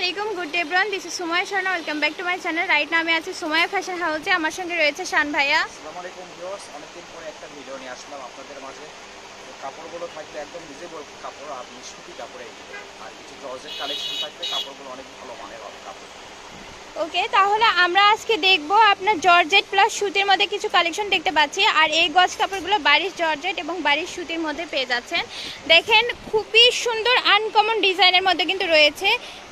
আসসালামাইকুম good day everyone this is Sumaiya Sharma welcome back to my channel right now আমি আছি Sumaiya fashion হাউসে আমার সঙ্গে রয়েছে শান ভাইয়া আসসালামু আলাইকুম ভিউয়ার্স অনেকদিন পরে একটা ভিডিও নিয়ে আসলাম আপনাদের মাঝে কাপড়গুলো থাকবে একদম রিজনেবল কাপড় আর সুতি কাপড়ে আর কিছু জর্জেট কালেকশন থাকবে কাপড়গুলো অনেক ভালো মানের হবে কাপড় ওকে তাহলে আমরা আজকে দেখব আপনার জর্জেট প্লাস সুতির মধ্যে কিছু কালেকশন দেখতে পাচ্ছি আর এই গজ কাপড়গুলো বারিশ জর্জেট এবং বারিশ সুতির মধ্যে পেয়ে যাচ্ছেন দেখেন খুবই সুন্দর আনকমন ডিজাইনের মধ্যে কিন্তু রয়েছে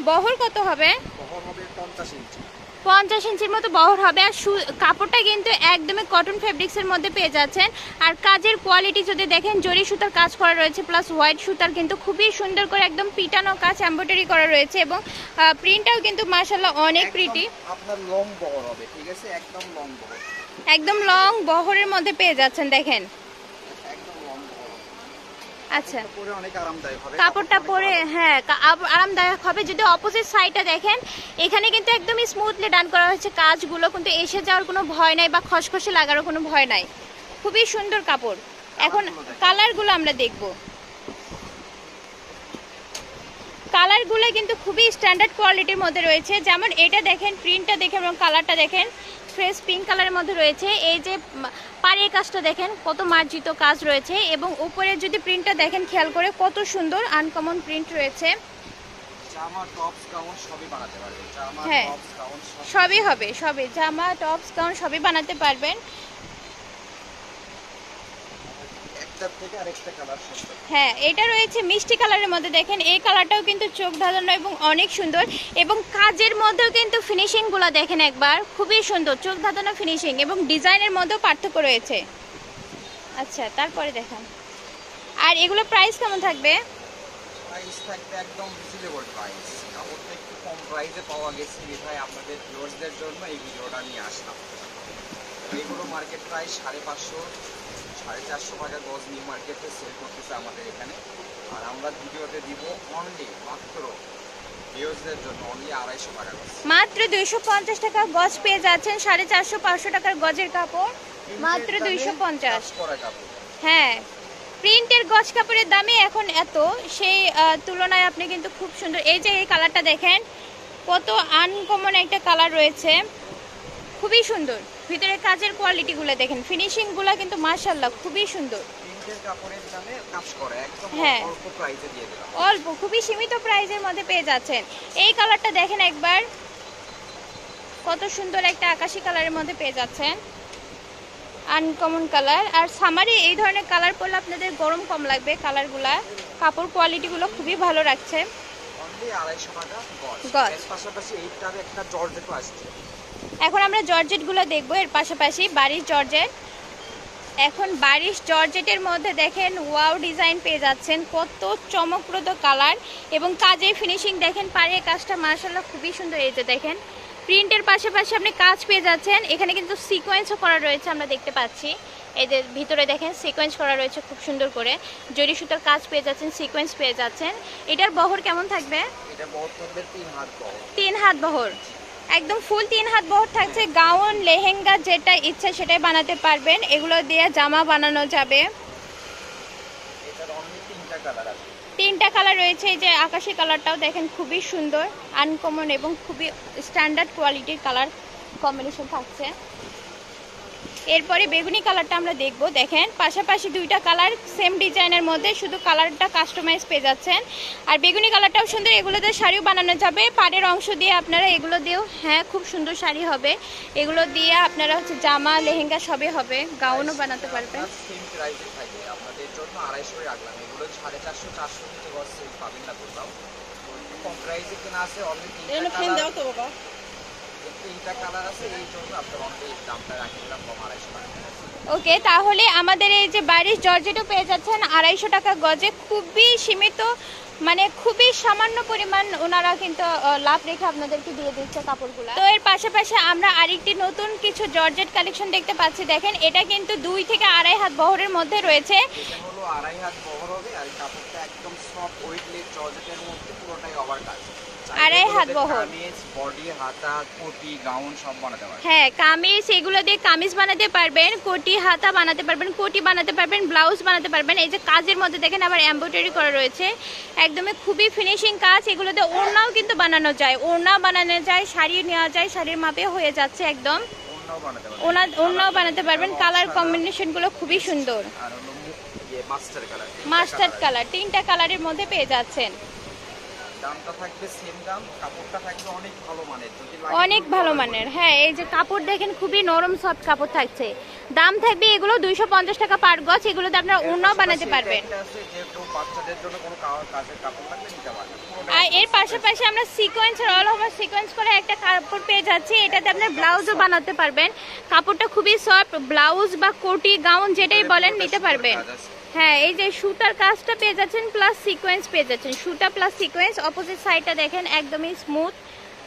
বহর কত হবে বহর হবে 50 ইঞ্চি 50 ইঞ্চির মতো বহর হবে আর কাপড়টা কিন্তু একদমই কটন ফেব্রিক্সের মধ্যে পেয়ে যাচ্ছেন আর কাজের কোয়ালিটি যদি দেখেন জরি সুতার কাজ করা রয়েছে প্লাস হোয়াইট সুতার কিন্তু খুবই সুন্দর করে একদম পিটানো কাজ এমব্রয়ডারি করা রয়েছে এবং প্রিন্টটাও কিন্তু মাশাআল্লাহ অনেক প্রিটি আপনার লং বহর হবে ঠিক আছে একদম লং বহর একদম লং বহরের মধ্যে পেয়ে যাচ্ছেন দেখেন একদম লং বহর আচ্ছা পরে অনেক আরামদায়ক হবে কাপড়টা পরে হ্যাঁ আরামদায়ক হবে যদি অপোজিট সাইডটা দেখেন এখানে কিন্তু একদম স্মুথলি ডান করা হয়েছে কাজগুলো কিন্তু এসে যাওয়ার কোনো ভয় নাই বা খসখসে লাগারও কোনো ভয় নাই খুবই সুন্দর কাপড় এখন কালারগুলো আমরা দেখব কালারগুলো কিন্তু খুবই স্ট্যান্ডার্ড কোয়ালিটির মধ্যে রয়েছে যেমন এটা দেখেন প্রিন্টটা দেখেন এবং কালারটা দেখেন ফ্রেশ পিঙ্ক কালারের মধ্যে রয়েছে এই যে পাড়ের কাজটা দেখেন কত মার্জিত কাজ রয়েছে এবং উপরে যদি প্রিন্টটা দেখেন খেয়াল করে কত সুন্দর আনকমন প্রিন্ট রয়েছে জামা টপস গাউন সবই বানাতে পারবেন জামা হ্যাঁ টপস গাউন সবই হবে সবই জামা টপস গাউন সবই বানাতে পারবেন একটা থেকে আরেকটা কালার সুন্দর হ্যাঁ এটা রয়েছে মিষ্টি কালারের মধ্যে দেখেন এই কালারটাও কিন্তু চোখ ধাঁধানো এবং অনেক সুন্দর এবং কাজের মধ্যেও কিন্তু ফিনিশিংগুলো দেখেন একবার খুবই সুন্দর চোখ ধাঁধানো ফিনিশিং এবং ডিজাইনের মধ্যেও পার্থক্য রয়েছে আচ্ছা তারপরে দেখেন আর এগুলো প্রাইস কেমন থাকবে প্রাইস থাকবে একদম রিজনেবল প্রাইস কাপড়টা একটু কম প্রাইসে পাওয়া গেছে বিধায় আপনাদের ভিউয়ার্সদের জন্য এই ভিডিওটা নিয়ে আসলাম এগুলো মার্কেট প্রাইস 550 টাকা গজ নিউ মার্কেটে সেল করতেছে আমাদের এখানে আর আমরা ভিডিওতে দিব অনলি মাত্র ভিউয়ার্সদের জন্য অনলি 250 টাকা গজ মাত্র 250 টাকা গজ পেয়ে যাচ্ছেন 450-500 টাকার গজের কাপড় মাত্র 250 করা কাপড় হ্যাঁ প্রিন্টের গজ কাপড়ের দামে এখন এত সেই তুলনায় আপনি কিন্তু খুব সুন্দর এই যে এই কালারটা দেখেন কত আনকমন একটা কালার রয়েছে খুবই সুন্দর ভিতরে কাজের কোয়ালিটিগুলো দেখেন ফিনিশিংগুলো কিন্তু মাশাআল্লাহ খুবই সুন্দর প্রিন্টের কাপড়ের দামে কাজ করে একদম হ্যাঁ অল্প প্রাইসে দিয়ে দিলাম অল্প খুবই সীমিত প্রাইসের মধ্যে পেয়ে যাচ্ছেন এই কালারটা দেখেন একবার কত সুন্দর একটা আকাশী কালারের মধ্যে পেয়ে যাচ্ছেন আনকমন কালার আর সামারে এই ধরনের কালার পরলে আপনাদের গরম কম লাগবে কালারগুলা কাপড় কোয়ালিটিগুলো খুবই ভালো রাখছে অনলি 250 টাকা গজ এর পাশাপাশি এইটার একটা জর্জেটও আসছে এখন আমরা জর্জেটগুলো দেখব এর পাশাপাশি বারিশ জর্জেট এখন বারিশ জর্জেটের মধ্যে দেখেন ওয়াও ডিজাইন পেয়ে যাচ্ছেন কত চমকপ্রদ কালার এবং কাজে ফিনিশিং দেখেন পাড়ের কাজটা মাশাআল্লাহ খুবই সুন্দর এই যে দেখেন প্রিন্টের পাশাপাশি আপনি কাজ পেয়ে যাচ্ছেন এখানে কিন্তু সিকোয়েন্সও করা রয়েছে আমরা দেখতে পাচ্ছি এই যে ভিতরে দেখেন সিকোয়েন্স করা রয়েছে খুব সুন্দর করে জরি সুতার কাজ পেয়ে যাচ্ছেন সিকোয়েন্স পেয়ে যাচ্ছেন এটার বহর কেমন থাকবে এটা বহর থাকবে 3 হাত বহর 3 হাত বহর একদম ফুল 3 হাত বহর থাকছে গাউন লেহেঙ্গা যেটা ইচ্ছা সেটাই বানাতে পারবেন এগুলো দিয়ে জামা বানানো যাবে এটার অনলি 3টা কালার আছে 3টা কালার রয়েছে এই যে আকাশী কালারটাও দেখেন খুবই সুন্দর আনকমন এবং খুবই স্ট্যান্ডার্ড কোয়ালিটির কালার কম্বিনেশন থাকছে এরপরে বেগুনি কালারটা আমরা দেখব দেখেন পাশাপাশি দুইটা কালার সেম ডিজাইনের মধ্যে শুধু কালারটা কাস্টমাইজ পেয়ে যাচ্ছেন আর বেগুনি কালারটাও সুন্দর এগুলো দিয়ে শাড়িও বানানো যাবে পাড়ের অংশ দিয়ে আপনারা এগুলো দিয়েও হ্যাঁ খুব সুন্দর শাড়ি হবে এগুলো দিয়ে আপনারা হচ্ছে জামা লেহেঙ্গা সবই হবে গাউনও বানাতে পারবেন সেম প্রাইসে থাকবে আপনাদের জন্য 250 রাখলাম এগুলো 450 400 নিচে গজ সেল পাবেন না কোথাও কম প্রাইসে কেনা আছে অনলি 3টা কালার দাও তো বাবা এইটা কালার আছে এই জন্য আপনার অনলি দামটা রাখলাম কম 250 টাকা ওকে তাহলে আমাদের এই যে বারিশ জর্জেটও পেয়ে যাচ্ছেন 250 টাকা গজে খুবই সীমিত মানে খুবই সামান্য পরিমাণ ওনারা কিন্তু লাভ রেখে আপনাদেরকে দিয়ে দিচ্ছে কাপড়গুলো তো এর পাশাপাশি আমরা আরেকটি নতুন কিছু জর্জেট কালেকশন দেখতে পাচ্ছি দেখেন এটা কিন্তু 2 থেকে 2.5 হাত বহরের মধ্যে রয়েছে এটা হলো 2.5 হাত বহর হবে আর কাপড়টা একদম সফট ওয়েটলেস জর্জেটের মধ্যে পুরোটাই ওভার কাজ আড়াই হাত বহর। কামিজ, বডি, হাতা, কোটি, গাউন সব বানাতে পারবেন। হ্যাঁ, কামিজ এগুলো দিয়ে কামিজ বানাতে পারবেন, কোটি হাতা বানাতে পারবেন, কোটি বানাতে পারবেন, ব্লাউজ বানাতে পারবেন। এই যে কাজের মধ্যে দেখেন আবার এমব্রয়ডারি করা রয়েছে, একদমই খুবই ফিনিশিং কাজ। এগুলোতে ওড়নাও কিন্তু বানানো যায়, ওড়না বানানো যায়, শাড়ি নেওয়া যায়, শাড়ির মাপে হয়ে যাচ্ছে একদম। ওড়নাও বানাতে পারবেন। কালার কম্বিনেশন গুলো খুবই সুন্দর, আর হলো মাস্টার্ড কালার, মাস্টার্ড কালার, 3টা কালারের মধ্যে পেয়ে যাচ্ছেন। দামটা থাকবে সেম দাম, কাপড়টা থাকবে অনেক ভালো মানের, যদি অনেক ভালো মানের। হ্যাঁ, এই যে কাপড় দেখেন খুবই নরম সফট কাপড় থাকছে। দাম থাকবে এগুলো 250 টাকা পার গজ। এগুলোতে আপনারা ওড়নাও বানাতে পারবেন। যেহেতু বাচ্চাদের জন্য কোনো কাজের কাপড় লাগবে নিতে পারবেন। আর এর পাশাপাশি আমরা সিকোয়েন্স অল ওভার সিকোয়েন্স করে একটা কাপড় পেয়ে যাচ্ছি। এটাতে আপনার ব্লাউজও বানাতে পারবেন। কাপড়টা খুবই সফট, ব্লাউজ বা কোটি গাউন যেটাই বলেন নিতে পারবেন। হ্যাঁ, এই যে সুতার কাজটা পেয়ে যাচ্ছেন প্লাস সিকোয়েন্স পেয়ে যাচ্ছেন, সুতা প্লাস সিকোয়েন্স। অপোজিট সাইডটা দেখেন একদমই স্মুথ,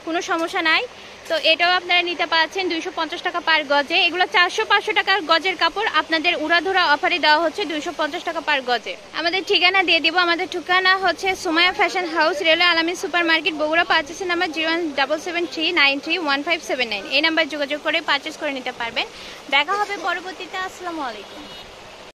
কোনো সমস্যা নাই। তো এটাও আপনারা নিতে পারছেন 250 টাকা পার গজে। এগুলো 400-500 টাকার গজের কাপড় আপনাদের উড়াধুরা অফারে দেওয়া হচ্ছে 250 টাকা পার গজে। আমাদের ঠিকানা দিয়ে দিব। আমাদের ঠিকানা হচ্ছে সুমাইয়া ফ্যাশন হাউস, রেলওয়ে আলামিন সুপার মার্কেট, বগুড়া। পারচেসের নাম্বার 01773931579। এই নাম্বার যোগাযোগ করে পারচেস করে নিতে পারবেন। দেখা হবে পরবর্তীতে। আসসালামু আলাইকুম।